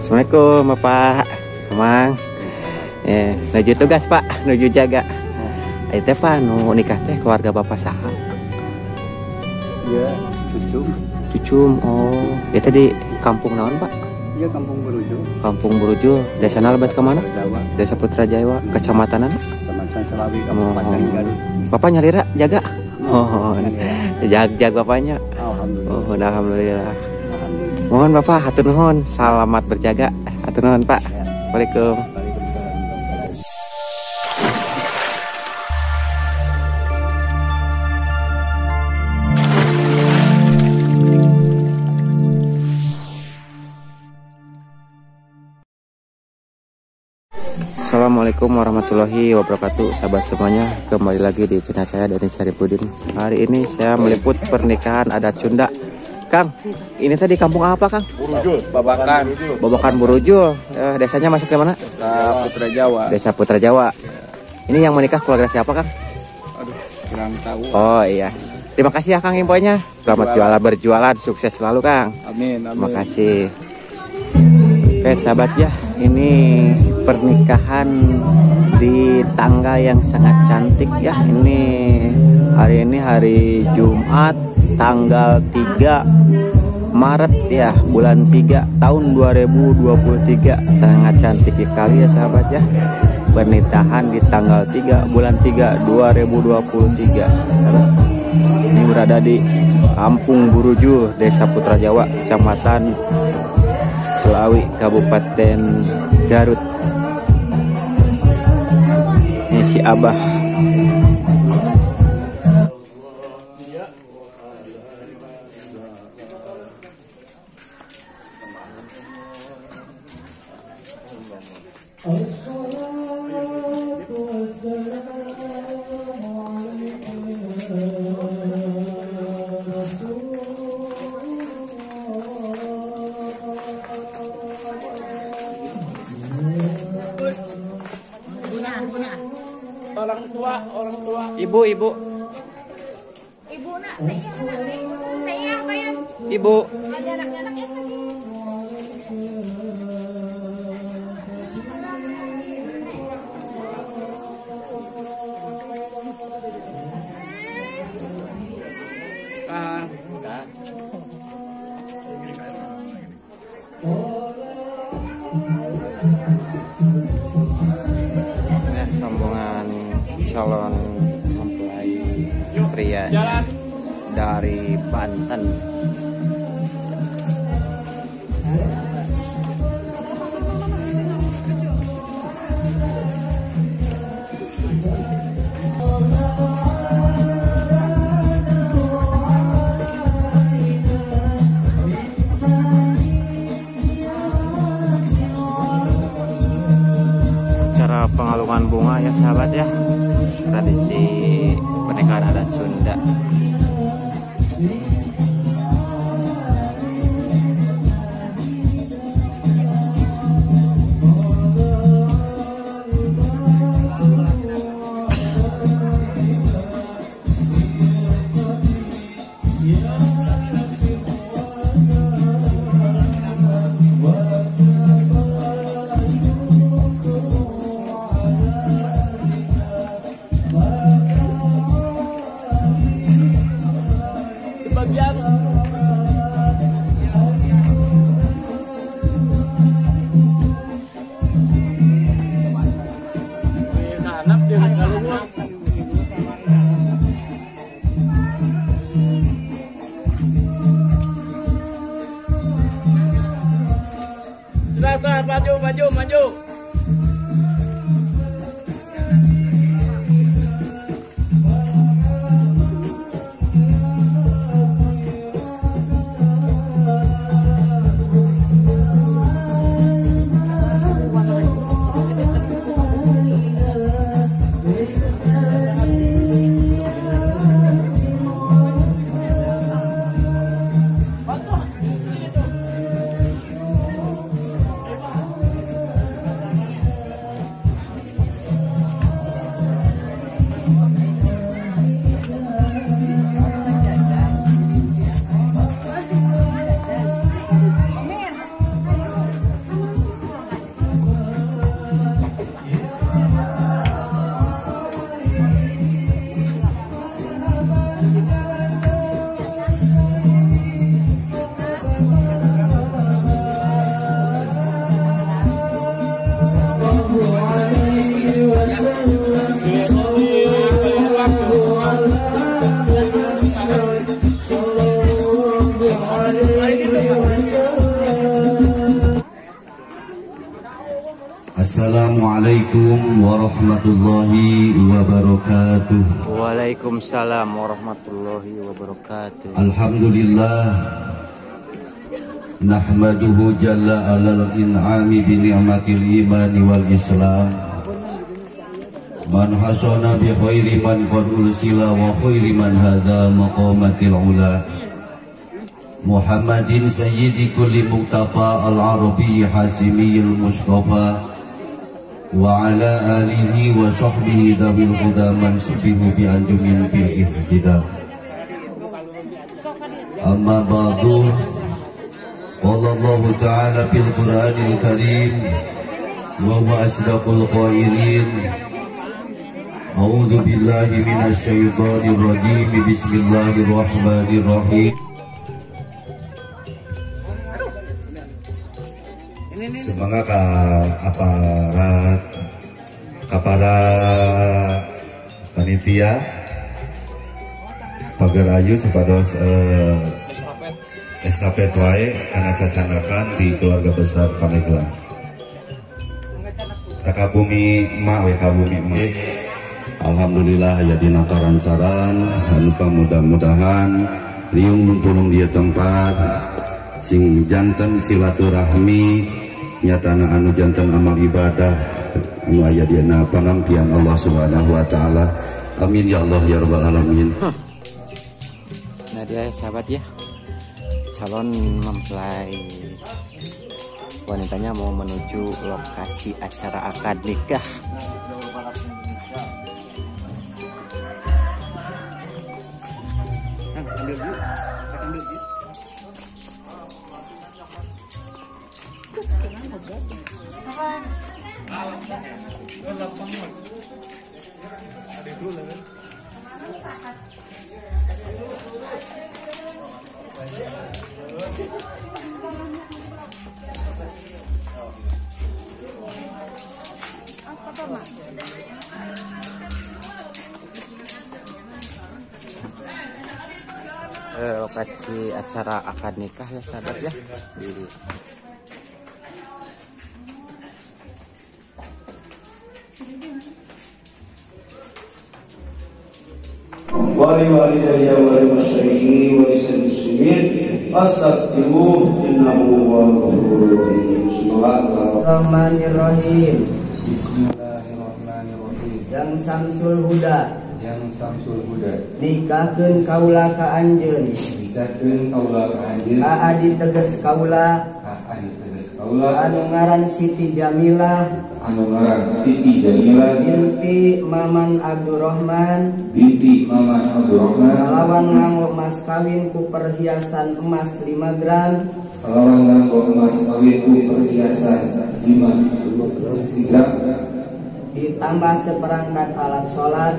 Assalamualaikum Bapak. Emang nuju tugas Pak, nuju jaga. Ayo teh Pak, nu nikah teh keluarga Bapak saha? Iya, Cucum. Cucum, oh. Ya tadi kampung naon Pak? Iya, Kampung Buruju. Kampung Buruju. Desana lebat kemana? Jawa. Desa Putra Jawa, kecamatan apa? Kecamatan Selawi, Kabupaten Garut. Bapak nyalira jaga? Oh, jag bapaknya. Alhamdulillah. Oh, alhamdulillah. Alhamdulillah. Mohon Bapak, hatur nuhun, selamat berjaga. Hatur nuhun Pak. Waalaikumsalam. Assalamualaikum warahmatullahi wabarakatuh, sahabat semuanya. Kembali lagi di channel saya, Deni Syarifudin. Hari ini saya meliput pernikahan adat Sunda. Kang, ini tadi kampung apa Kang? Buruju, Babakan. Babakan Buruju. Desanya masuk ke mana? Desa Putra Jawa. Desa Putra Jawa. Ini yang menikah keluarga siapa Kang? Aduh, kurang tahu. Oh iya. Terima kasih ya Kang infonya. Selamat berjualan, sukses selalu Kang. Amin, amin. Terima kasih. Oke sahabat ya, ini pernikahan di tanggal yang sangat cantik ya. Ini hari Jumat tanggal 3 Maret ya, bulan 3 tahun 2023. Sangat cantik sekali ya sahabat ya. Pernikahan di tanggal 3 bulan 3 2023. Ini berada di Kampung Buruju, Desa Putra Jawa, Kecamatan Selawi, Kabupaten Garut. Ini si Abah. Orang tua. Ibu. Ibu nak, saya apa ya? Ibu. Ada anak-anak ya tadi. Rombongan calon mempelai pria dari Banten. Cara pengalungan bunga ya sahabat ya, tradisi pernikahan adat Sunda. Maju. Assalamualaikum warahmatullahi wabarakatuh. Waalaikumsalam warahmatullahi wabarakatuh. Alhamdulillah nahmaduhu jalla alal in'ami bi ni'matil imani wal islam. Man hasana bi khairi man qad ursila wa khairi man hadha maqamatil ula. Muhammadin sayyidi kulli muqtafa al-arabi hasimiyil mustafa wa ala alihi wa sahbihi dabil huda mansubihu bi anjumin bil ihtida. Amma ba'du, qala Allah ta'ala fil Qur'anil Karim wa huwa asdaqul qailin. A'udzu billahi minasy syaithanir rajim. Bismillahirrahmanirrahim. Semangat aparat kepada panitia pagar ayu supados estafet wae karena cacanakan di keluarga besar Pandeglang. Takabumi emak we kabumi emak. Alhamdulillah ya dina karancaran anu mudah-mudahan riung muntulung dia tempat sing janten silaturahmi nyatana anu janten amal ibadah anu aya dina panampian Allah Subhanahu wa taala. Amin ya Allah ya rabbal alamin. Nah dia sahabat ya, calon mempelai wanitanya mau menuju lokasi acara akad nikah. Lokasi acara akad nikah ya sahabat ya di walidayya walimasyayikhi walisal muslimin astaghfiruh innahu huwal ghafurur rahim. Bismillahirrahmanirrahim. Bismillahirrahmanirrahim. Yang Samsul Huda nikahkeun kaula ka anjeun. Ka adi teges kaula anu ngaran Siti Jamilah binti Maman Abdurrahman lawan nganggo mas kawin ku perhiasan emas 5 gram ditambah seperangkat alat sholat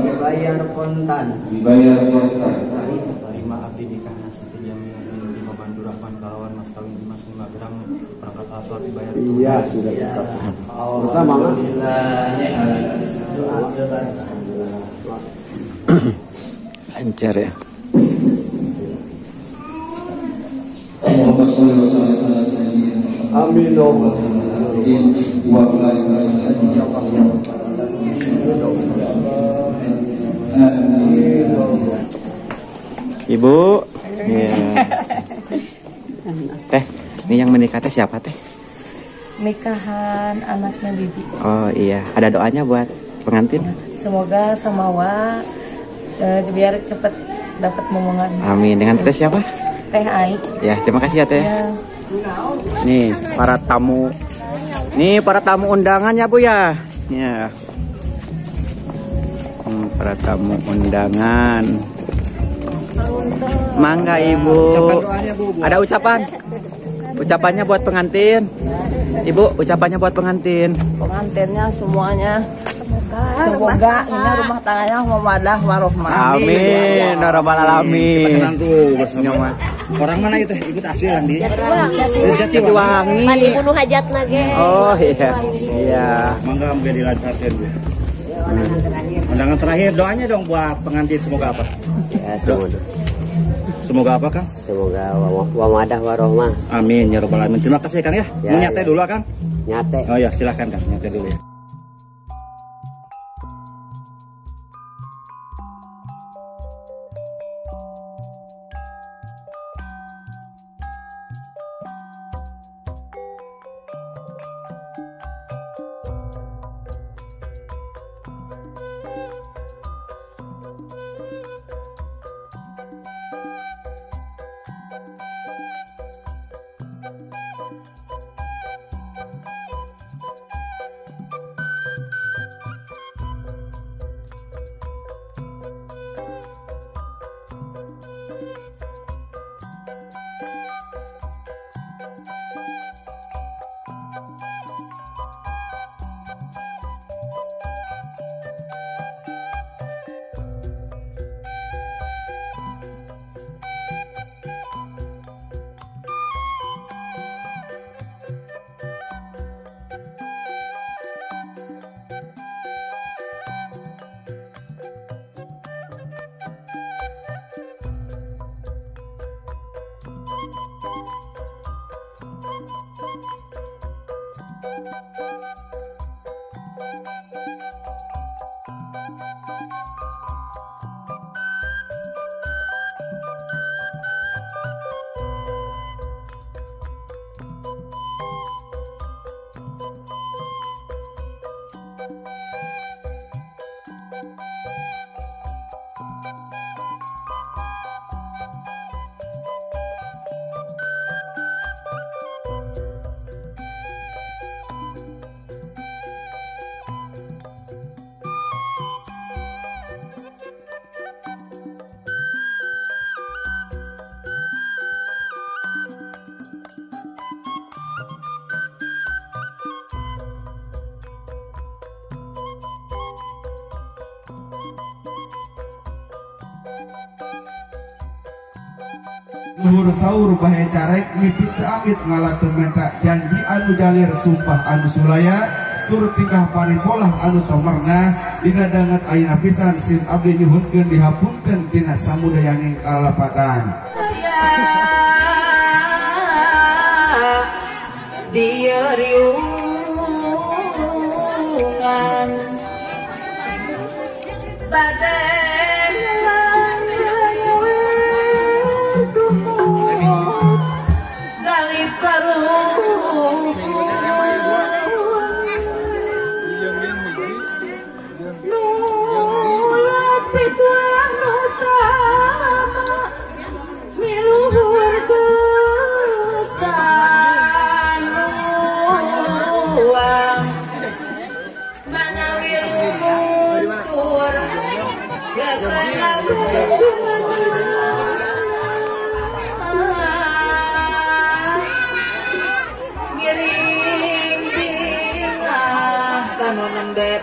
dibayar kontan. Terima abdi nikahna Siti Jamilah binti Maman Abdurrahman kalawan mas kawin emas 5 gram perangkat alat sholat dibayar. Iya sudah cukup. Bersama lancar ya. amin ya Allah. Ibu ya. Teh ini yang menikah teh siapa teh? Nikahan anaknya Bibi. Oh iya, ada doanya buat pengantin? Semoga samawa biar cepet dapat momongan. Amin. Dengan teh siapa? Teh Ai. Ya, terima kasih ya teh. Ya. Nih para tamu. Nih para tamu undangan ya Bu ya. Ya. Para tamu undangan. Mangga Ibu. Ada ucapan? Ucapannya buat pengantin. Ibu, ucapannya buat pengantin. Pengantinnya semuanya semoga ini rumah tangganya mawadah warahmah. Amin. Ya rabbal alamin. Orang mana itu? Ibu asli Andi. Jatiwangi. Mandi bunuh hajat nage. Oh iya. Iya. Mangga biar dilancarkan Bu. Undangan terakhir doanya dong buat pengantin semoga apa? Ya, Semoga apa, Kang? Semoga wamadah warohmah. Amin ya robbal alamin. Terima kasih, Kang ya. Mau nyate dulu, Kang? Nyate. Oh ya, silahkan, Kang. Nyate dulu ya. Luhur saur bahe carek mimpi amit ngalakeun menta janji anu jalir sumpah anu sulaya tur tingkah paripolah anu tomerna dina danget ayeuna pisan sim abdi nyuhunkeun dihapunten tina samudayaning kalalapatan. Dia riungan badai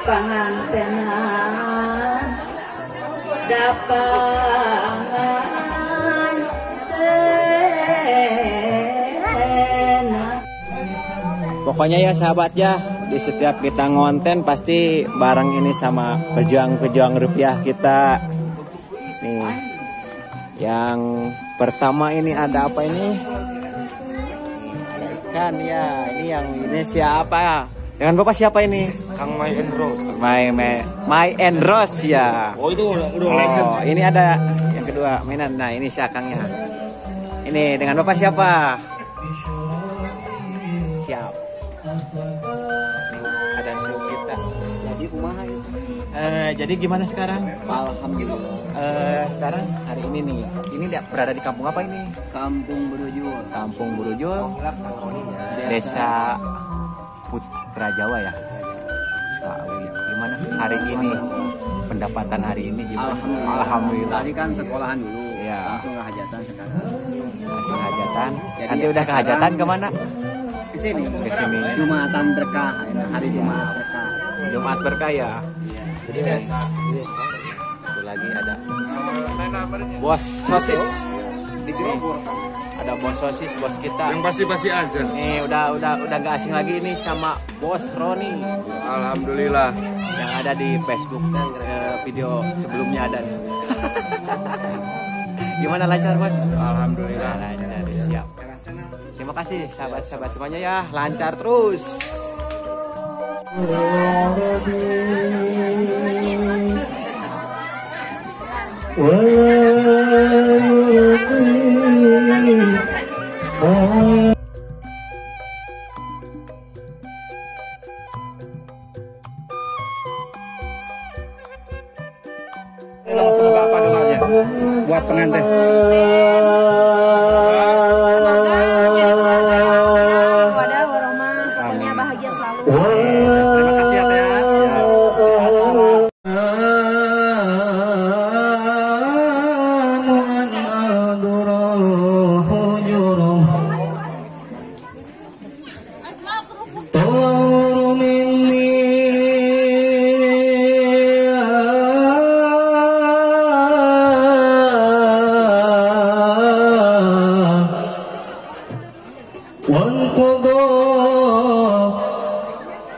pangantenan dapangan pokoknya ya sahabat ya, di setiap kita ngonten pasti bareng ini sama pejuang-pejuang rupiah kita nih. Yang pertama ini ada apa ini? Ada ikan ya. Ini yang ini siapa? Dengan Bapak siapa ini? Kang My and Rose. My and Rose ya. Oh itu udah Oh, ini ada yang kedua mainan. Nah, ini si Akangnya. Ini dengan Bapak siapa? Siap. Ada suhu kita. Jadi kumaha itu? Jadi gimana sekarang? Alhamdulillah. Sekarang hari ini nih. Ini berada di kampung apa ini? Kampung Burujul. Kampung Burujul. Desa Putra Jawa ya. Gimana hari ini? Pendapatan hari ini gimana? Alhamdulillah. Tadi kan sekolahan dulu. Ya. Langsung ke hajatan sekarang. Langsung hajatan. Jadi Nanti udah ke hajatan kemana? Ke sini. Ke sini. Jumatan berkah. Hari Jumat berkah. Jumat berkah ya. Jadi itu lagi ada bos sosis. Di Cirebon. Ada bos sosis, bos kita. Yang pasti aja. Nih udah nggak asing lagi ini sama bos Roni. Alhamdulillah. Yang ada di Facebook dan video sebelumnya ada nih. Gimana lancar Mas? Alhamdulillah. Lancar, siap. Terima kasih sahabat-sahabat semuanya ya, lancar terus. Semoga apa doanya buat pengantin? Wadah warahmah, pokoknya bahagia selalu. Terima kasih ya Teh.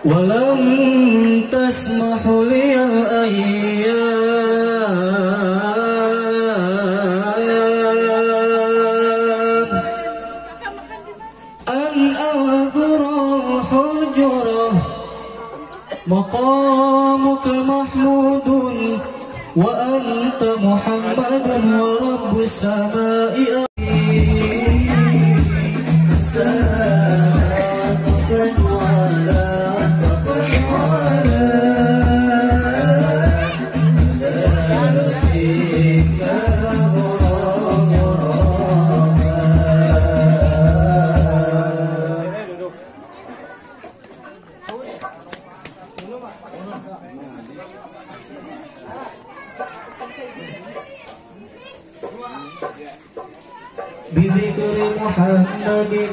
ولم تسمح لي الأيام أن أغدر الحجرة مقامك محمود وأنت محمد ورب السماء بذكر محمد